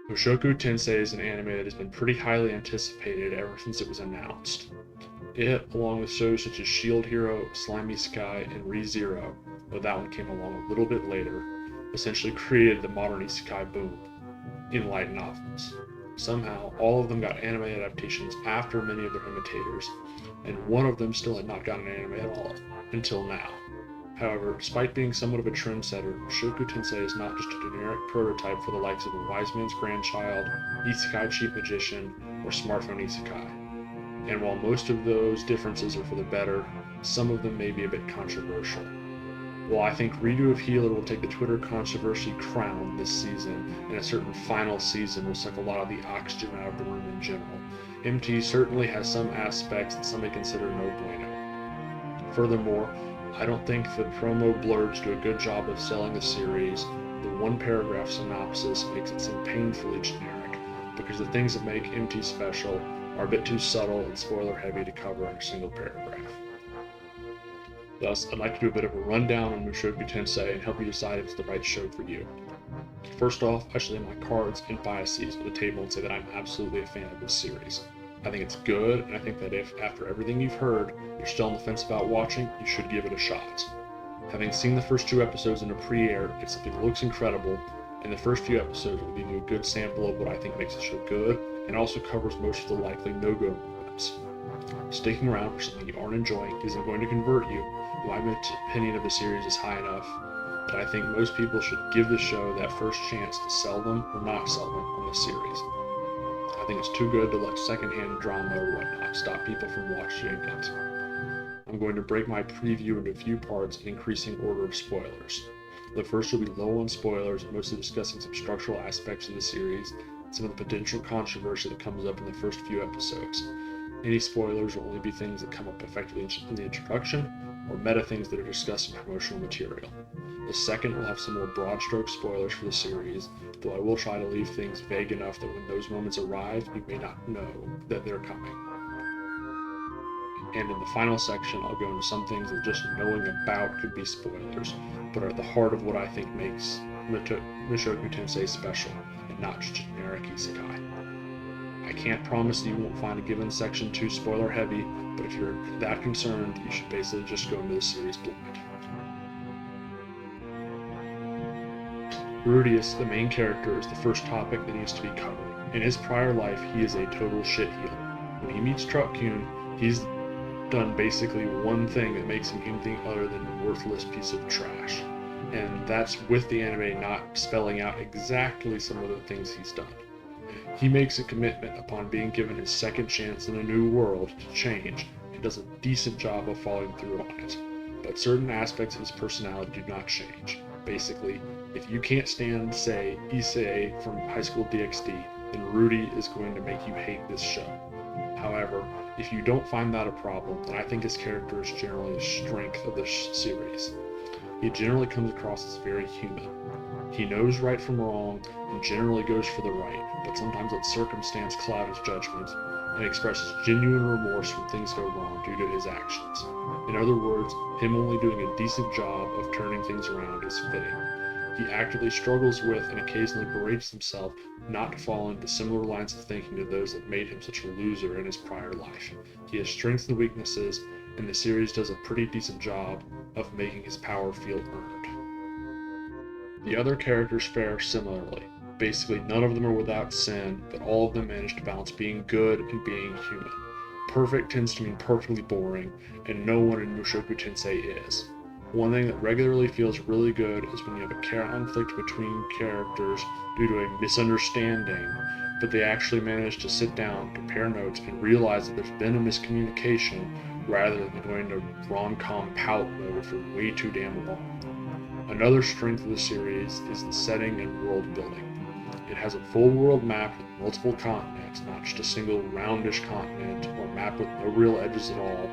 Mushoku Tensei is an anime that has been pretty highly anticipated ever since it was announced. It, along with shows such as Shield Hero, Slimy Sky, and ReZero, though that one came along a little bit later, essentially created the modern isekai boom in light novels. Somehow, all of them got anime adaptations after many of their imitators, and one of them still had not gotten an anime at all, until now. However, despite being somewhat of a trendsetter, Mushoku Tensei is not just a generic prototype for the likes of a wise man's grandchild, isekai cheap magician, or smartphone isekai. And while most of those differences are for the better, some of them may be a bit controversial. While I think Redo of Healer will take the Twitter controversy crown this season, and a certain final season will suck a lot of the oxygen out of the room in general, MT certainly has some aspects that some may consider no bueno. Furthermore, I don't think the promo blurbs do a good job of selling the series. The one-paragraph synopsis makes it seem painfully generic, because the things that make MT special are a bit too subtle and spoiler-heavy to cover in a single paragraph. Thus, I'd like to do a bit of a rundown on Mushoku Tensei and help you decide if it's the right show for you. First off, I should lay my cards and biases on the table and say that I'm absolutely a fan of this series. I think it's good, and I think that if, after everything you've heard, you're still on the fence about watching, you should give it a shot. Having seen the first 2 episodes in a pre-air, it simply looks incredible, and the first few episodes will give you a good sample of what I think makes the show good, and also covers most of the likely no-go moments. Sticking around for something you aren't enjoying isn't going to convert you. My opinion of the series is high enough, but I think most people should give the show that first chance to sell them or not sell them on the series. I think it's too good to let secondhand drama or whatnot stop people from watching it. I'm going to break my preview into a few parts in increasing order of spoilers. The first will be low on spoilers, mostly discussing some structural aspects of the series, and some of the potential controversy that comes up in the first few episodes. Any spoilers will only be things that come up effectively in the introduction, or meta things that are discussed in promotional material. The second will have some more broad stroke spoilers for the series, though I will try to leave things vague enough that when those moments arrive, you may not know that they're coming. And in the final section, I'll go into some things that just knowing about could be spoilers, but are at the heart of what I think makes Mushoku Tensei special, and not just generic isekai. I can't promise that you won't find a given section too spoiler heavy, but if you're that concerned, you should basically just go into the series blind. Rudius, the main character, is the first topic that needs to be covered. In his prior life, he is a total shitheel. When he meets Truck-kun, he's done basically one thing that makes him anything other than a worthless piece of trash. And that's with the anime not spelling out exactly some of the things he's done. He makes a commitment upon being given his second chance in a new world to change, and does a decent job of following through on it. But certain aspects of his personality do not change. Basically, if you can't stand, say, Issei from High School DxD, then Rudy is going to make you hate this show. However, if you don't find that a problem, then I think his character is generally a strength of the series. He generally comes across as very human. He knows right from wrong, and generally goes for the right, but sometimes lets circumstance cloud his judgment, and expresses genuine remorse when things go wrong due to his actions. In other words, him only doing a decent job of turning things around is fitting. He actively struggles with and occasionally berates himself not to fall into similar lines of thinking to those that made him such a loser in his prior life. He has strengths and weaknesses, and the series does a pretty decent job of making his power feel earned. The other characters fare similarly. Basically, none of them are without sin, but all of them manage to balance being good and being human. Perfect tends to mean perfectly boring, and no one in Mushoku Tensei is. One thing that regularly feels really good is when you have a conflict between characters due to a misunderstanding, but they actually manage to sit down, compare notes, and realize that there's been a miscommunication rather than going to rom-com pout mode for way too damn long. Another strength of the series is the setting and world building. It has a full world map with multiple continents, not just a single roundish continent or map with no real edges at all,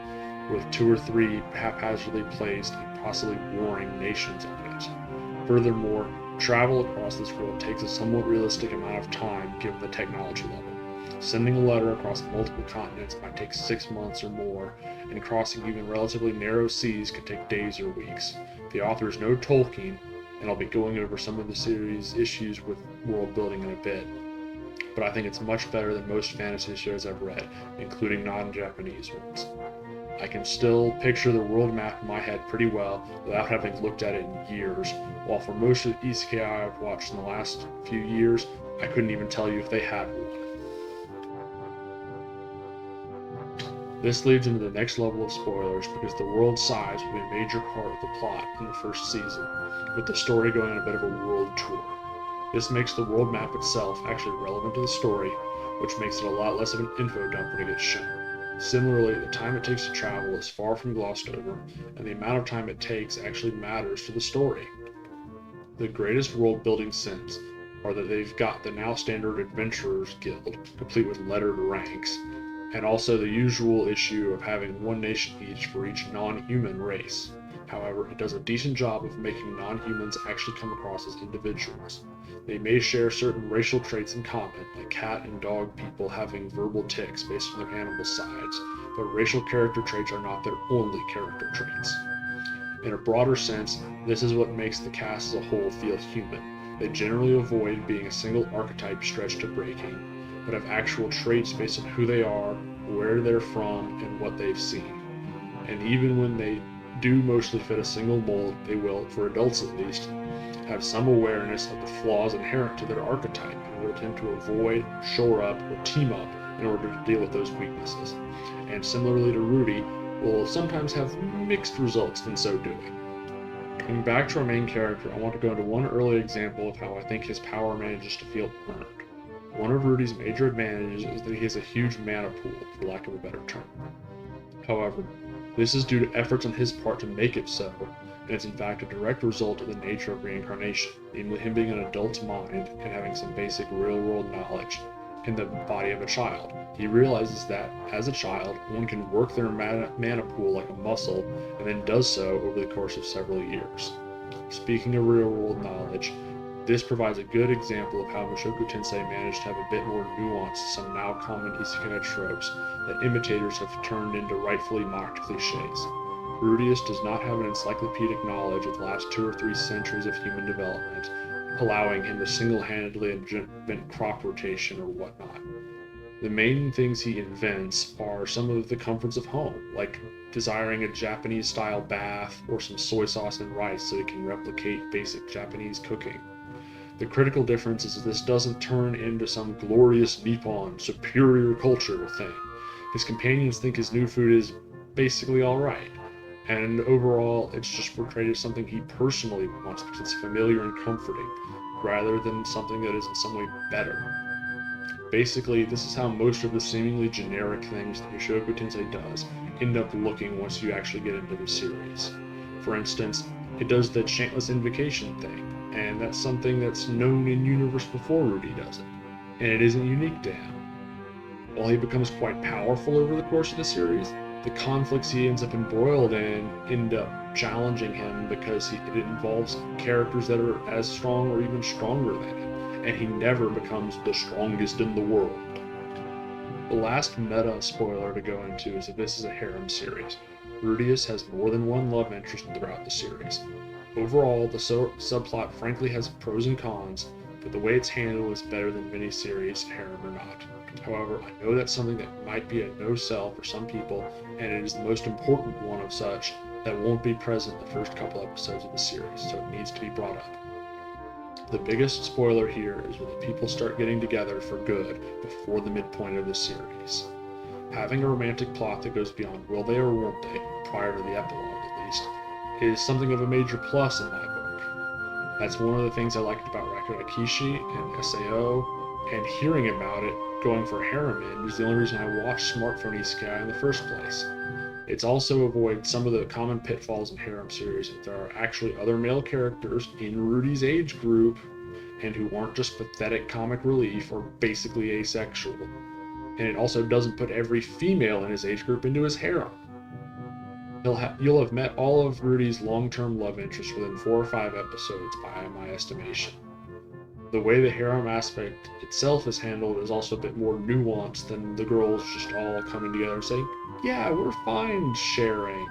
with 2 or 3 haphazardly placed and possibly warring nations on it. Furthermore, travel across this world takes a somewhat realistic amount of time given the technology level. Sending a letter across multiple continents might take 6 months or more, and crossing even relatively narrow seas could take days or weeks. The author is no Tolkien, and I'll be going over some of the series' issues with world building in a bit, but I think it's much better than most fantasy shows I've read, including non-Japanese ones. I can still picture the world map in my head pretty well without having looked at it in years, while for most of the isekai I've watched in the last few years, I couldn't even tell you if they had one. This leads into the next level of spoilers because the world size will be a major part of the plot in the first season, with the story going on a bit of a world tour. This makes the world map itself actually relevant to the story, which makes it a lot less of an info dump when it gets shown. Similarly, the time it takes to travel is far from glossed over, and the amount of time it takes actually matters to the story. The greatest world-building sins are that they've got the now standard Adventurers Guild, complete with lettered ranks, and also the usual issue of having one nation each for each non-human race. However, it does a decent job of making non-humans actually come across as individuals. They may share certain racial traits in common, like cat and dog people having verbal tics based on their animal sides, but racial character traits are not their only character traits. In a broader sense, this is what makes the cast as a whole feel human. They generally avoid being a single archetype stretched to breaking, but have actual traits based on who they are, where they're from, and what they've seen. And even when they do mostly fit a single mold, they will, for adults at least, have some awareness of the flaws inherent to their archetype and will attempt to avoid, shore up, or team up in order to deal with those weaknesses. And similarly to Rudy, will sometimes have mixed results in so doing. Coming back to our main character, I want to go into one early example of how I think his power manages to feel earned. One of Rudy's major advantages is that he has a huge mana pool, for lack of a better term. However, this is due to efforts on his part to make it so, and it's in fact a direct result of the nature of reincarnation, namely him being an adult's mind and having some basic real-world knowledge in the body of a child. He realizes that, as a child, one can work their mana pool like a muscle, and then does so over the course of several years. Speaking of real-world knowledge, this provides a good example of how Mushoku Tensei managed to have a bit more nuance to some now common isekai tropes that imitators have turned into rightfully mocked cliches. Rudius does not have an encyclopedic knowledge of the last 2 or 3 centuries of human development, allowing him to single-handedly invent crop rotation or whatnot. The main things he invents are some of the comforts of home, like desiring a Japanese-style bath or some soy sauce and rice so he can replicate basic Japanese cooking. The critical difference is that this doesn't turn into some glorious Nippon superior culture thing. His companions think his new food is basically alright, and overall it's just portrayed as something he personally wants because it's familiar and comforting, rather than something that is in some way better. Basically, this is how most of the seemingly generic things that Mushoku Tensei does end up looking once you actually get into the series. For instance, it does the chantless invocation thing, and that's something that's known in universe before Rudy does it, and it isn't unique to him. While he becomes quite powerful over the course of the series, the conflicts he ends up embroiled in end up challenging him because it involves characters that are as strong or even stronger than him, and he never becomes the strongest in the world. The last meta spoiler to go into is that this is a harem series. Rudius has more than one love interest throughout the series. Overall, the subplot frankly has pros and cons, but the way it's handled is better than miniseries, harem or not. However, I know that's something that might be a no-sell for some people, and it is the most important one of such that won't be present in the first couple episodes of the series, so it needs to be brought up. The biggest spoiler here is when the people start getting together for good before the midpoint of the series. Having a romantic plot that goes beyond will they or won't they, prior to the epilogue at least, is something of a major plus in my book. That's one of the things I liked about Rakurai Kishi and SAO, and hearing about it going for harem end is the only reason I watched smartphone isekai in the first place. It's also avoided some of the common pitfalls in harem series if there are actually other male characters in Rudy's age group and who aren't just pathetic comic relief or basically asexual. And it also doesn't put every female in his age group into his harem. You'll have met all of Rudy's long-term love interests within 4 or 5 episodes by my estimation. The way the harem aspect itself is handled is also a bit more nuanced than the girls just all coming together and saying, yeah, we're fine sharing.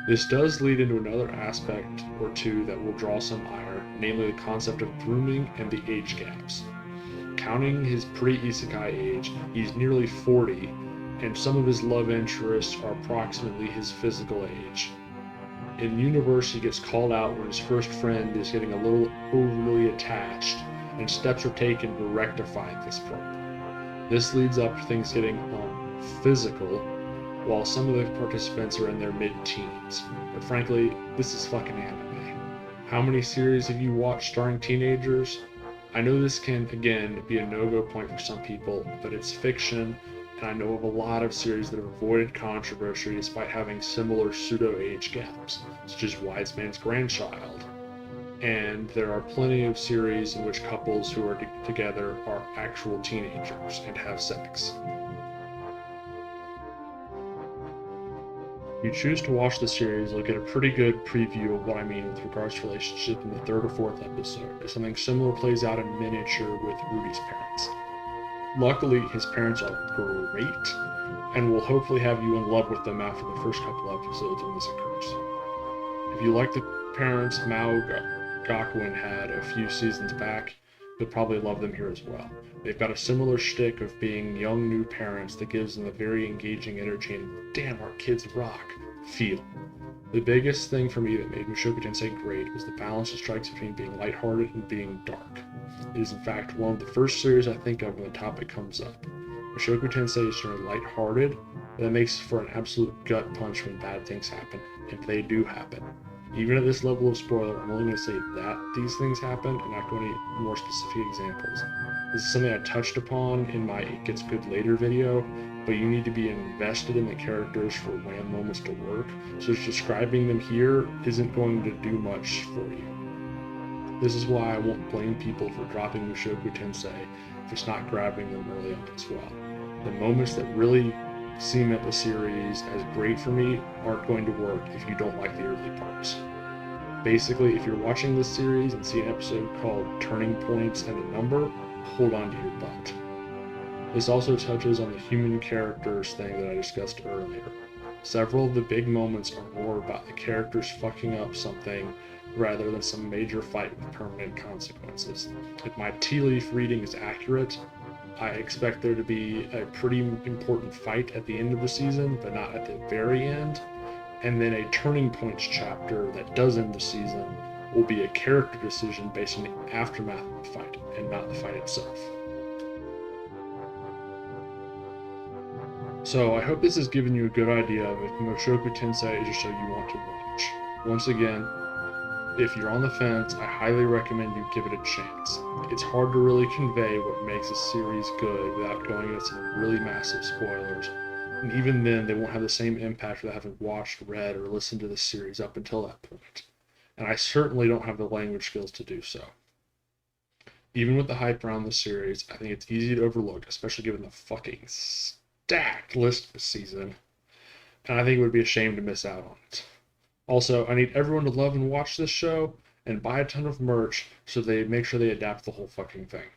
This does lead into another aspect or two that will draw some ire, namely the concept of grooming and the age gaps. counting his pre-isekai age, he's nearly 40, and some of his love interests are approximately his physical age. In universe, he gets called out when his first friend is getting a little overly attached, and steps are taken to rectify this problem. This leads up to things getting physical, while some of the participants are in their mid-teens. But frankly, this is fucking anime. How many series have you watched starring teenagers? I know this can, again, be a no-go point for some people, but it's fiction, and I know of a lot of series that have avoided controversy despite having similar pseudo-age gaps, such as Wise Man's Grandchild. And there are plenty of series in which couples who are together are actual teenagers and have sex. If you choose to watch the series, you'll get a pretty good preview of what I mean with regards to relationship in the 3rd or 4th episode, as something similar plays out in miniature with Rudy's parents. Luckily, his parents are great, and will hopefully have you in love with them after the first couple episodes when this occurs. If you like the parents Mao Gakuin had a few seasons back, you'll probably love them here as well. They've got a similar shtick of being young new parents that gives them a very engaging energy and damn, our kids rock feel. The biggest thing for me that made Mushoku Tensei great was the balance it strikes between being lighthearted and being dark. It is in fact one of the first series I think of when the topic comes up. Mushoku Tensei is generally lighthearted, but that makes for an absolute gut punch when bad things happen, and they do happen. Even at this level of spoiler, I'm only going to say that these things happen and not going to more specific examples. This is something I touched upon in my It Gets Good Later video, but you need to be invested in the characters for random moments to work, so just describing them here isn't going to do much for you. This is why I won't blame people for dropping Mushoku Tensei if it's not grabbing them early on as well. The moments that really cement the series as great for me aren't going to work if you don't like the early parts. Basically, if you're watching this series and see an episode called Turning Points and a Number, hold on to your butt. This also touches on the human characters thing that I discussed earlier. Several of the big moments are more about the characters fucking up something rather than some major fight with permanent consequences. If my tea leaf reading is accurate, I expect there to be a pretty important fight at the end of the season, but not at the very end. And then a turning points chapter that does end the season will be a character decision based on the aftermath of the fight, and not the fight itself. So I hope this has given you a good idea of if Mushoku Tensei is a show you want to watch. Once again, if you're on the fence, I highly recommend you give it a chance. It's hard to really convey what makes a series good without going into some really massive spoilers, and even then they won't have the same impact without having watched, read, or listened to the series up until that point. And I certainly don't have the language skills to do so. Even with the hype around the series, I think it's easy to overlook, especially given the fucking stacked list this season, and I think it would be a shame to miss out on it. Also, I need everyone to love and watch this show and buy a ton of merch so they make sure they adapt the whole fucking thing.